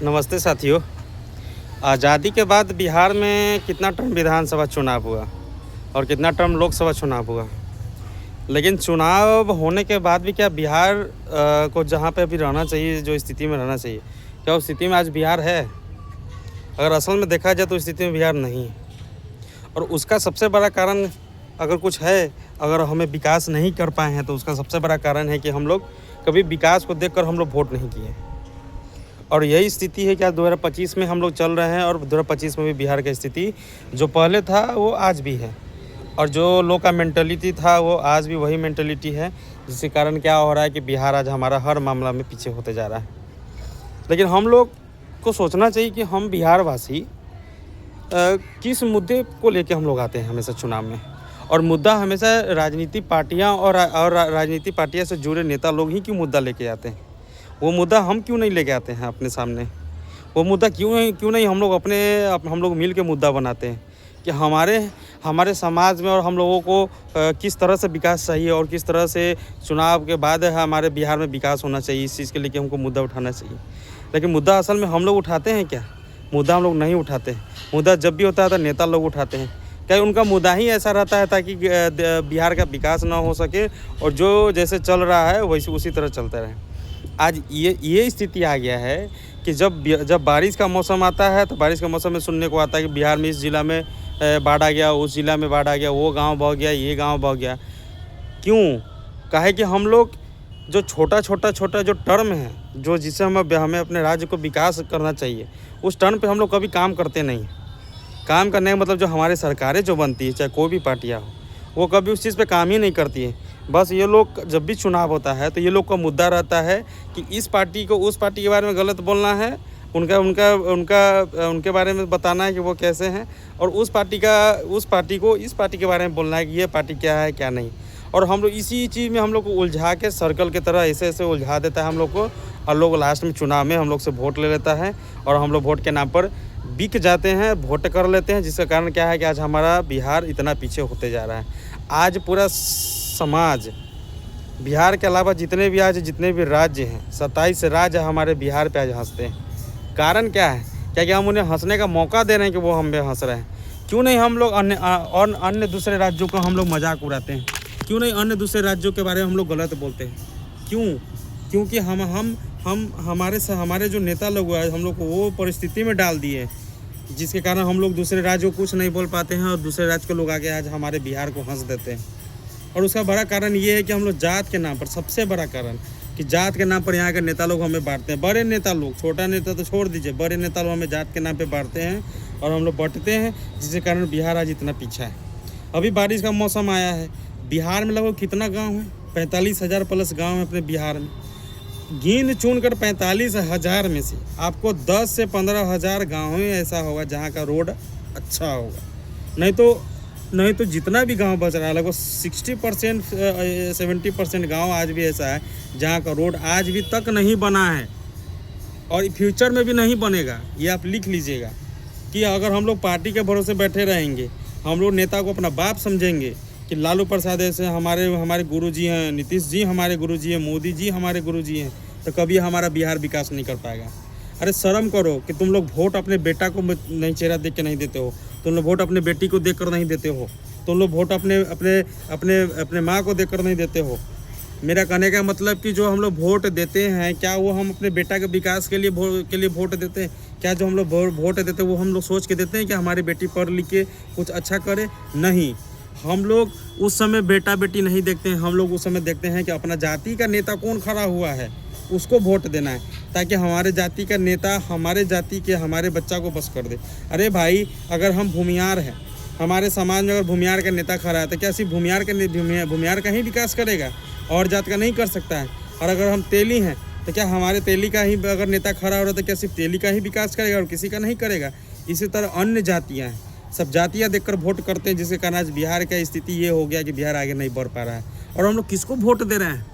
नमस्ते साथियों। आज़ादी के बाद बिहार में कितना टर्म विधानसभा चुनाव हुआ और कितना टर्म लोकसभा चुनाव हुआ, लेकिन चुनाव होने के बाद भी क्या बिहार को जहाँ पे अभी रहना चाहिए, जो स्थिति में रहना चाहिए, क्या उस स्थिति में आज बिहार है? अगर असल में देखा जाए तो स्थिति में बिहार नहीं है। और उसका सबसे बड़ा कारण अगर कुछ है, अगर हमें विकास नहीं कर पाए हैं तो उसका सबसे बड़ा कारण है कि हम लोग कभी विकास को देखकर हम लोग वोट नहीं किए। और यही स्थिति है कि आज 2025 में हम लोग चल रहे हैं और 2025 में भी बिहार की स्थिति जो पहले था वो आज भी है, और जो लोग का मेंटलिटी था वो आज भी वही मेंटलिटी है, जिसके कारण क्या हो रहा है कि बिहार आज हमारा हर मामला में पीछे होते जा रहा है। लेकिन हम लोग को सोचना चाहिए कि हम बिहार वासी किस मुद्दे को लेके हम लोग आते हैं हमेशा चुनाव में, और मुद्दा हमेशा राजनीतिक पार्टियां और राजनीतिक पार्टियां से जुड़े नेता लोग ही क्यों मुद्दा लेके आते हैं। वो मुद्दा हम क्यों नहीं लेके आते हैं अपने सामने? वो मुद्दा क्यों नहीं हम लोग मिल के मुद्दा बनाते हैं कि हमारे समाज में और हम लोगों को किस तरह से विकास चाहिए और किस तरह से चुनाव के बाद हमारे बिहार में विकास होना चाहिए। इस चीज़ के लिए हमको मुद्दा उठाना चाहिए। लेकिन मुद्दा असल में हम लोग उठाते हैं क्या? मुद्दा हम लोग नहीं उठाते। मुद्दा जब भी होता है तो नेता लोग उठाते हैं। क्या उनका मुद्दा ही ऐसा रहता है ताकि बिहार का विकास ना हो सके और जो जैसे चल रहा है वैसे उसी तरह चलता रहे। आज ये स्थिति आ गया है कि जब बारिश का मौसम आता है तो बारिश के मौसम में सुनने को आता है कि बिहार में इस ज़िला में बाढ़ आ गया, उस ज़िला में बाढ़ आ गया, वो गांव बह गया, ये गांव बह गया। क्यों? काहे कि हम लोग जो छोटा जो टर्म है, जो जिससे हमें अपने राज्य को विकास करना चाहिए, उस टर्म पे हम लोग कभी काम करते नहीं। काम करने का मतलब जो हमारे सरकारें जो बनती है, चाहे कोई भी पार्टियाँ हो, वो कभी उस चीज़ पे काम ही नहीं करती है। बस ये लोग जब भी चुनाव होता है तो ये लोग का मुद्दा रहता है कि इस पार्टी को उस पार्टी के बारे में गलत बोलना है, उनके बारे में बताना है कि वो कैसे हैं, और उस पार्टी को इस पार्टी के बारे में बोलना है कि ये पार्टी क्या है क्या नहीं। और हम लोग इसी चीज़ में हम लोग को उलझा के सर्कल की तरह ऐसे उलझा देता है हम लोग को, और लोग लास्ट में चुनाव में हम लोग से वोट ले लेता है और हम लोग वोट के नाम पर बिक जाते हैं, वोट कर लेते हैं, जिसका कारण क्या है कि आज हमारा बिहार इतना पीछे होते जा रहा है। आज पूरा समाज, बिहार के अलावा जितने भी राज्य हैं, 27 राज्य हमारे बिहार पे आज हंसते हैं। कारण क्या है? क्या कि हम उन्हें हंसने का मौका दे रहे हैं कि वो हम पे हंस रहे हैं। क्यों नहीं हम लोग अन्य दूसरे राज्यों को हम लोग मजाक उड़ाते हैं? क्यों नहीं अन्य दूसरे राज्यों के बारे में हम लोग गलत बोलते हैं? क्यों? क्योंकि हमारे जो नेता लोग हैं हम लोग को वो परिस्थिति में डाल दिए, जिसके कारण हम लोग दूसरे राज्यों को कुछ नहीं बोल पाते हैं और दूसरे राज्य के लोग आके आज हमारे बिहार को हंस देते हैं। और उसका बड़ा कारण ये है कि हम लोग जात के नाम पर, सबसे बड़ा कारण कि जात के नाम पर यहाँ के नेता लोग हमें बांटते हैं। बड़े नेता लोग, छोटा नेता तो छोड़ दीजिए, बड़े नेता लोग हमें जात के नाम पे बांटते हैं और हम लोग बंटते हैं, जिसके कारण बिहार आज इतना पीछा है। अभी बारिश का मौसम आया है, बिहार में लगभग कितना गाँव है? 45,000 प्लस गाँव है अपने बिहार में। गिन चुन कर 45,000 में से आपको 10 से 15,000 गाँव ही ऐसा होगा जहाँ का रोड अच्छा होगा। नहीं तो जितना भी गांव बच रहा है, लगभग 60% 70% गांव आज भी ऐसा है जहां का रोड आज भी तक नहीं बना है और फ्यूचर में भी नहीं बनेगा। ये आप लिख लीजिएगा कि अगर हम लोग पार्टी के भरोसे बैठे रहेंगे, हम लोग नेता को अपना बाप समझेंगे कि लालू प्रसाद ऐसे हमारे गुरुजी हैं, नीतीश जी हमारे गुरुजी हैं, मोदी जी हमारे गुरुजी हैं, तो कभी हमारा बिहार विकास नहीं कर पाएगा। अरे शर्म करो कि तुम लोग वोट अपने बेटा को नहीं चेहरा देख के नहीं देते हो, तुम लोग वोट अपने बेटी को देखकर नहीं देते हो, तुम लोग वोट अपने माँ को देखकर नहीं देते हो। मेरा कहने का मतलब कि जो हम लोग वोट देते हैं, क्या वो हम अपने बेटा के विकास के लिए वोट देते हैं? क्या जो हम लोग वोट देते हैं वो हम लोग सोच के देते हैं कि हमारी बेटी पढ़ लिख के कुछ अच्छा करे? नहीं, हम लोग उस समय बेटा बेटी नहीं देखते हैं। हम लोग उस समय देखते हैं कि अपना जाति का नेता कौन खड़ा हुआ है, उसको वोट देना है, ताकि हमारे जाति का नेता हमारे जाति के हमारे बच्चा को बस कर दे। अरे भाई, अगर हम भूमियार हैं, हमारे समाज में अगर भूमियार का नेता खड़ा है तो क्या सिर्फ भूमियार का ही विकास करेगा और जात का नहीं कर सकता है? और अगर हम तेली हैं तो क्या हमारे तेली का ही अगर नेता खड़ा हो रहा है तो क्या सिर्फ तेली का ही विकास करेगा और किसी का नहीं करेगा? इसी तरह अन्य जातियाँ हैं, सब जातियाँ देखकर वोट करते हैं, जिसके कारण आज बिहार का स्थिति ये हो गया कि बिहार आगे नहीं बढ़ पा रहा है। और हम लोग किसको वोट दे रहे हैं?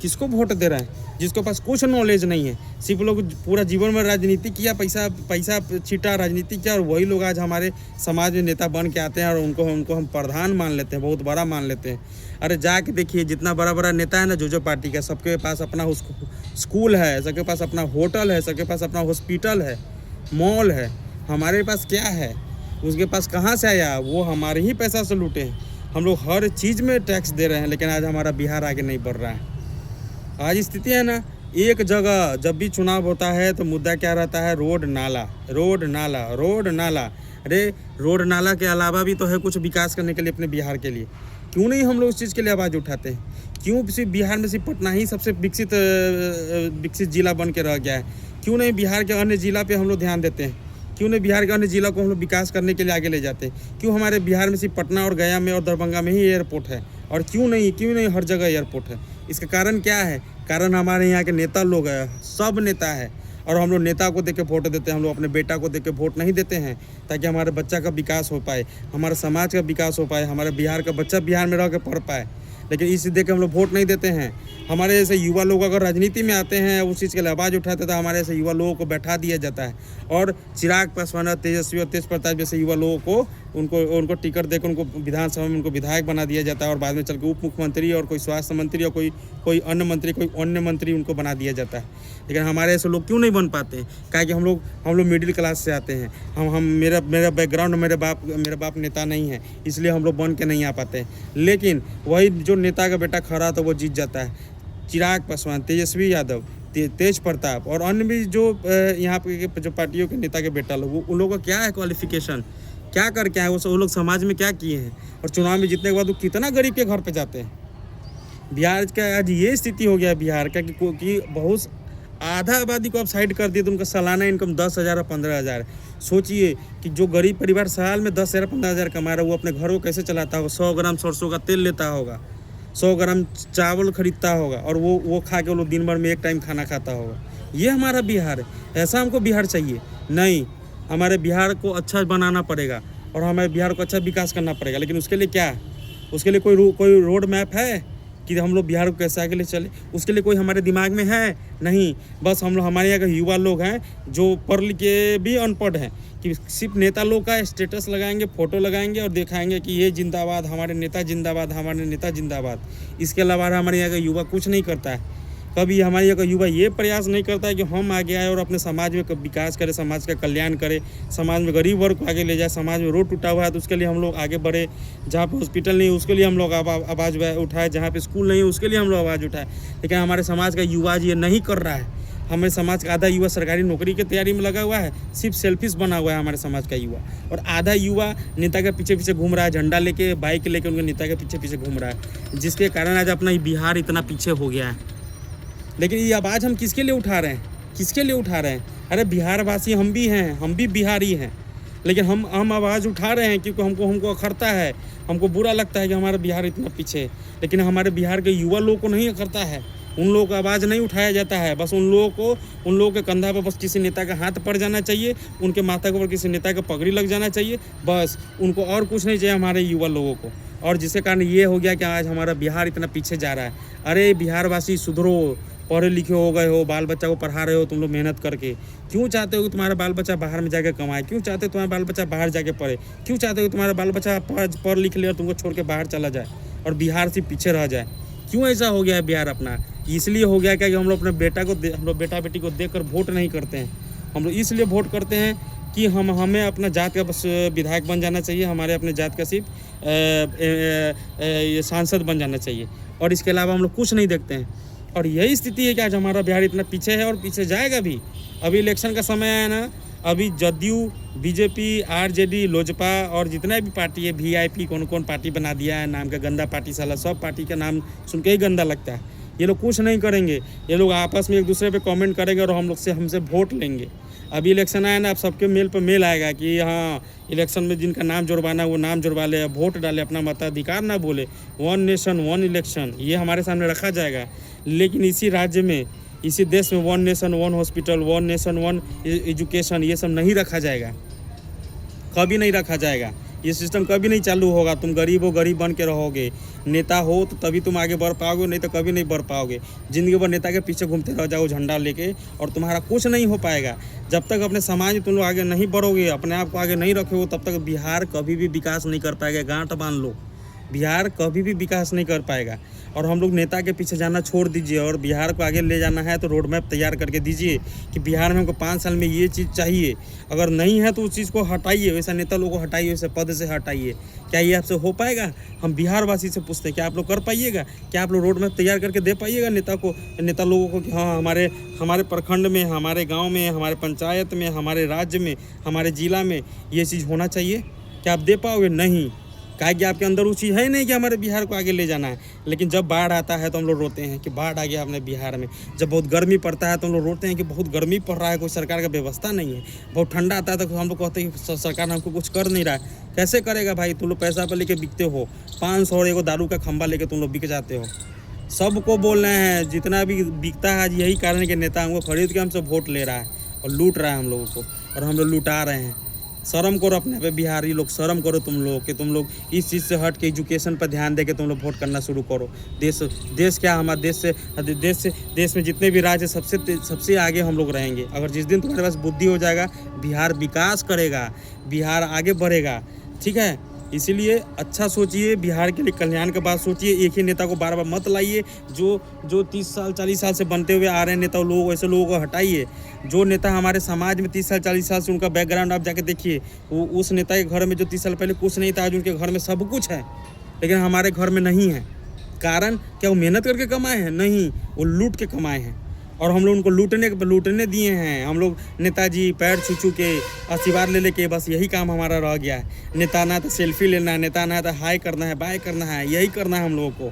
किसको वोट दे रहे हैं? जिसके पास कुछ नॉलेज नहीं है, सिर्फ लोग पूरा जीवन में राजनीति किया, पैसा छीटा, राजनीति किया, और वही लोग आज हमारे समाज में नेता बन के आते हैं और उनको हम प्रधान मान लेते हैं, बहुत बड़ा मान लेते हैं। अरे जाके देखिए, जितना बड़ा बड़ा नेता है ना, जो पार्टी का, सबके पास अपना स्कूल है, सबके पास अपना होटल है, सबके पास अपना हॉस्पिटल है, मॉल है। हमारे पास क्या है? उसके पास कहाँ से आया? वो हमारे ही पैसा से लूटे हैं। हम लोग हर चीज़ में टैक्स दे रहे हैं, लेकिन आज हमारा बिहार आगे नहीं बढ़ रहा है। आज स्थिति है ना, एक जगह जब भी चुनाव होता है तो मुद्दा क्या रहता है? रोड नाला, रोड नाला, रोड नाला। अरे रोड नाला के अलावा भी तो है कुछ विकास करने के लिए अपने बिहार के लिए। क्यों नहीं हम लोग उस चीज़ के लिए आवाज़ उठाते हैं? क्यों सिर्फ बिहार में सिर्फ पटना ही सबसे विकसित जिला बन के रह गया है? क्यों नहीं बिहार के अन्य जिला पे हम लोग ध्यान देते हैं? क्यों नहीं बिहार के अन्य जिला को हम लोग विकास करने के लिए आगे ले जाते हैं? क्यों हमारे बिहार में सिर्फ पटना और गया में और दरभंगा में ही एयरपोर्ट है? और क्यों नहीं हर जगह एयरपोर्ट है? इसका कारण क्या है? कारण हमारे यहाँ के नेता लोग हैं, सब नेता है, और हम लोग नेता को देख के वोट देते हैं। हम लोग अपने बेटा को देख के वोट नहीं देते हैं ताकि हमारे बच्चा का विकास हो पाए, हमारे समाज का विकास हो पाए, हमारे बिहार का बच्चा बिहार में रह के पढ़ पाए। लेकिन इसे देख के हम लोग वोट नहीं देते हैं। हमारे जैसे युवा लोग अगर राजनीति में आते हैं, उस चीज़ के लिए आवाज़ उठाते तो हमारे जैसे युवा लोगों को बैठा दिया जाता है, और चिराग पासवान, तेजस्वी और तेज प्रताप जैसे युवा लोगों को उनको टिकट देकर उनको विधानसभा में उनको विधायक बना दिया जाता है, और बाद में चल के उप मुख्यमंत्री और कोई स्वास्थ्य मंत्री और कोई अन्य मंत्री उनको बना दिया जाता है। लेकिन हमारे ऐसे लोग क्यों नहीं बन पाते हैं? क्या कि हम लोग मिडिल क्लास से आते हैं। मेरा बैकग्राउंड, मेरे बाप नेता नहीं है, इसलिए हम लोग बन के नहीं आ पाते। लेकिन वही जो नेता का बेटा खड़ा था वो जीत जाता है। चिराग पासवान, तेजस्वी यादव, तेज प्रताप और अन्य भी जो यहाँ पे जो पार्टियों के नेता के बेटा लोग, उन लोगों का क्या है क्वालिफिकेशन, क्या करके आए वो लोग, समाज में क्या किए हैं, और चुनाव में जीतने के बाद वो कितना गरीब के घर पे जाते हैं। बिहार का आज ये स्थिति हो गया बिहार का कि बहुत आधा आबादी को आप साइड कर दिए तो उनका सालाना इनकम 10,000 और 15,000। सोचिए कि जो गरीब परिवार साल में 10,000 15,000 कमा रहा है, वो अपने घर को कैसे चलाता होगा? 100 ग्राम सरसों का तेल लेता होगा, 100 ग्राम चावल खरीदता होगा, और वो खा के वो लोग दिन भर में एक टाइम खाना खाता होगा। ये हमारा बिहार है। ऐसा हमको बिहार चाहिए नहीं। हमारे बिहार को अच्छा बनाना पड़ेगा और हमारे बिहार को अच्छा विकास करना पड़ेगा। लेकिन उसके लिए क्या? उसके लिए कोई रोड मैप है कि हम लोग बिहार को कैसे आगे ले चले? उसके लिए कोई हमारे दिमाग में है नहीं। बस हमारे यहाँ के युवा लोग हैं जो पढ़ लिख के भी अनपढ़ हैं, कि सिर्फ नेता लोग का स्टेटस लगाएंगे, फोटो लगाएंगे और दिखाएंगे कि ये जिंदाबाद, हमारे नेता जिंदाबाद, हमारे नेता जिंदाबाद। इसके अलावा हमारे यहाँ का युवा कुछ नहीं करता है। कभी हमारे यहाँ का युवा ये प्रयास नहीं करता है कि हम आगे आए और अपने समाज में विकास करें, समाज का कल्याण करें, समाज में गरीब वर्ग को आगे ले जाए। समाज में रोड टूटा हुआ है तो उसके लिए हम लोग आगे बढ़े। जहाँ पे हॉस्पिटल नहीं है उसके लिए हम लोग आवाज़ उठाए, जहाँ पे स्कूल नहीं है उसके लिए हम लोग आवाज़ उठाए। लेकिन हमारे समाज का युवा ये नहीं कर रहा है। हमारे समाज का आधा युवा सरकारी नौकरी की तैयारी में लगा हुआ है, सिर्फ सेल्फिश बना हुआ है हमारे समाज का युवा, और आधा युवा नेता के पीछे पीछे घूम रहा है, झंडा लेके, बाइक लेके उनके नेता के पीछे पीछे घूम रहा है, जिसके कारण आज अपना बिहार इतना पीछे हो गया है। लेकिन ये आवाज़ हम किसके लिए उठा रहे हैं? किसके लिए उठा रहे हैं? अरे बिहारवासी हम भी हैं, हम भी बिहारी हैं, लेकिन हम आवाज़ उठा रहे हैं क्योंकि हमको अखरता है, हमको बुरा लगता है कि हमारा बिहार इतना पीछे है। लेकिन हमारे बिहार के युवा लोगों को नहीं अखरता है, उन लोगों का आवाज़ नहीं उठाया जाता है। बस उन लोगों के कंधा पर बस किसी नेता का हाथ पड़ जाना चाहिए, उनके माथा के ऊपर किसी नेता का पगड़ी लग जाना चाहिए, बस उनको और कुछ नहीं चाहिए हमारे युवा लोगों को। और जिसके कारण ये हो गया कि आज हमारा बिहार इतना पीछे जा रहा है। अरे बिहारवासी सुधरो, पढ़े लिखे हो गए हो, बाल बच्चा को पढ़ा रहे हो तुम लोग मेहनत करके। क्यों चाहते हो कि तुम्हारा बाल बच्चा बाहर में जाके कमाए? क्यों चाहते हो तुम्हारा बाल बच्चा बाहर जाके पढ़े? क्यों चाहते हो कि तुम्हारा बाल बच्चा पढ़ लिख ले और तुमको छोड़ के बाहर चला जाए और बिहार से पीछे रह जाए? क्यों ऐसा हो गया है बिहार अपना? इसलिए हो गया क्या कि हम लोग अपने बेटा बेटी को देख कर वोट नहीं करते हैं। हम लोग इसलिए वोट करते हैं कि हमें अपना जात का बस विधायक बन जाना चाहिए, हमारे अपने जात का सिर्फ सांसद बन जाना चाहिए, और इसके अलावा हम लोग कुछ नहीं देखते हैं। और यही स्थिति है कि आज हमारा बिहार इतना पीछे है और पीछे जाएगा भी। अभी इलेक्शन का समय है ना, अभी जदयू, बीजेपी, आरजेडी, लोजपा और जितना भी पार्टी है, वीआईपी कौन पार्टी बना दिया है नाम का, गंदा पार्टी साला, सब पार्टी का नाम सुन के ही गंदा लगता है। ये लोग कुछ नहीं करेंगे, ये लोग आपस में एक दूसरे पे कमेंट करेंगे और हमसे वोट लेंगे। अभी इलेक्शन आया ना, अब सबके मेल पे मेल आएगा कि हाँ इलेक्शन में जिनका नाम जुड़वाना वो नाम जुड़वा ले, वोट डाले, अपना मताधिकार ना बोले, 1 नेशन 1 इलेक्शन ये हमारे सामने रखा जाएगा। लेकिन इसी राज्य में, इसी देश में 1 नेशन 1 हॉस्पिटल, 1 नेशन 1 एजुकेशन ये सब नहीं रखा जाएगा, कभी नहीं रखा जाएगा। ये सिस्टम कभी नहीं चालू होगा। तुम गरीब हो, गरीब बन के रहोगे। नेता हो तो तभी तुम आगे बढ़ पाओगे, नहीं तो कभी नहीं बढ़ पाओगे। ज़िंदगी भर नेता के पीछे घूमते रह जाओ झंडा लेके, और तुम्हारा कुछ नहीं हो पाएगा। जब तक अपने समाज में तुम लोग आगे नहीं बढ़ोगे, अपने आप को आगे नहीं रखोगे, तब तक बिहार कभी भी विकास नहीं कर पाएगा। गांठ बांध लो, बिहार कभी भी विकास नहीं कर पाएगा। और हम लोग नेता के पीछे जाना छोड़ दीजिए, और बिहार को आगे ले जाना है तो रोड मैप तैयार करके दीजिए कि बिहार में हमको 5 साल में ये चीज़ चाहिए। अगर नहीं है तो उस चीज़ को हटाइए, वैसा नेता लोगों को हटाइए, वैसे पद से हटाइए। क्या ये आपसे हो पाएगा? हम बिहार वासी से पूछते हैं, क्या आप लोग कर पाइएगा? क्या आप लोग रोड मैप तैयार करके दे पाइएगा नेता लोगों को कि हाँ हमारे प्रखंड में, हमारे गाँव में, हमारे पंचायत में, हमारे राज्य में, हमारे ज़िला में ये चीज़ होना चाहिए? क्या आप दे पाओगे? नहीं। काहे कि आपके अंदर वो चीज़ है नहीं कि हमारे बिहार को आगे ले जाना है। लेकिन जब बाढ़ आता है तो हम लोग रोते हैं कि बाढ़ आ गया अपने बिहार में। जब बहुत गर्मी पड़ता है तो हम लोग रोते हैं कि बहुत गर्मी पड़ रहा है, कोई सरकार का व्यवस्था नहीं है। बहुत ठंडा आता है तो हम लोग कहते हैं कि सरकार हमको कुछ कर नहीं रहा है। कैसे करेगा भाई? तुम लोग पैसा पर लेके बिकते हो, 500 और एगो दारू का खंभा लेके तुम लोग बिक जाते हो। सबको बोल रहे हैं, जितना भी बिकता है आज यही कारण है कि नेता हमको खरीद के हमसे वोट ले रहा है और लूट रहा है हम लोगों को, और हम लोग लुटा रहे हैं। शर्म करो अपने पे बिहारी लोग, शर्म करो तुम लोग कि तुम लोग इस चीज़ से हट के एजुकेशन पर ध्यान दे के तुम लोग वोट करना शुरू करो। देश क्या, हमारे देश में जितने भी राज्य सबसे आगे हम लोग रहेंगे। अगर जिस दिन तुम्हारे पास बुद्धि हो जाएगा, बिहार विकास करेगा, बिहार आगे बढ़ेगा। ठीक है, इसीलिए अच्छा सोचिए, बिहार के लिए कल्याण की बात सोचिए। एक ही नेता को बार बार मत लाइए। जो 30 साल 40 साल से बनते हुए आ रहे हैं नेता लोग, ऐसे लोगों को हटाइए। जो नेता हमारे समाज में 30 साल 40 साल से, उनका बैकग्राउंड आप जाके देखिए। वो उस नेता के घर में जो 30 साल पहले कुछ नहीं था, आज उनके घर में सब कुछ है, लेकिन हमारे घर में नहीं है। कारण क्या? वो मेहनत करके कमाए हैं? नहीं, वो लूट के कमाए हैं, और हम लोग उनको लूटने दिए हैं। हम लोग नेताजी पैर छू के आशीर्वाद ले लेके बस यही काम हमारा रह गया है। नेता ना तो सेल्फी लेना है, नेता ना तो हाई करना है, बाय करना है, यही करना है हम लोगों को।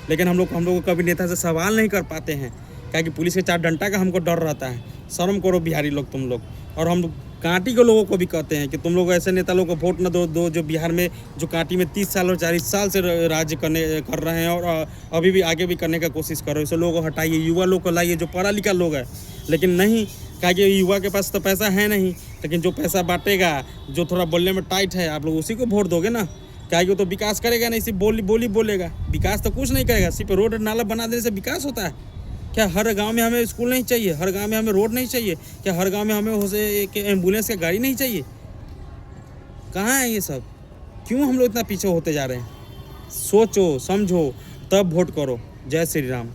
लेकिन हम लोग कभी नेता से सवाल नहीं कर पाते हैं, क्या कि पुलिस के 4 डंडा का हमको डर रहता है। शर्म करो बिहारी लोग तुम लोग। और हम लोग कांटी के लोगों को भी कहते हैं कि तुम लोग ऐसे नेता लोगों को वोट न दो जो बिहार में, जो कांटी में 30 साल और 40 साल से राज्य कर रहे हैं, और अभी भी आगे भी करने का कोशिश कर रहे हो। ऐसे लोगों को हटाइए, युवा लोग को लाइए जो पढ़ा लिखा लोग है। लेकिन नहीं, क्या कि युवा के पास तो पैसा है नहीं, लेकिन जो पैसा बांटेगा, जो थोड़ा बोलने में टाइट है, आप लोग उसी को वोट दोगे ना। क्या कि वो तो विकास करेगा नहीं, सिर्फ बोली बोलेगा। विकास तो कुछ नहीं करेगा, सिर्फ रोड नाला बना देने से विकास होता है क्या? हर गांव में हमें स्कूल नहीं चाहिए? हर गांव में हमें रोड नहीं चाहिए क्या? हर गांव में हमें एक एम्बुलेंस का गाड़ी नहीं चाहिए? कहाँ है ये सब? क्यों हम लोग इतना पीछे होते जा रहे हैं? सोचो समझो तब वोट करो। जय श्री राम।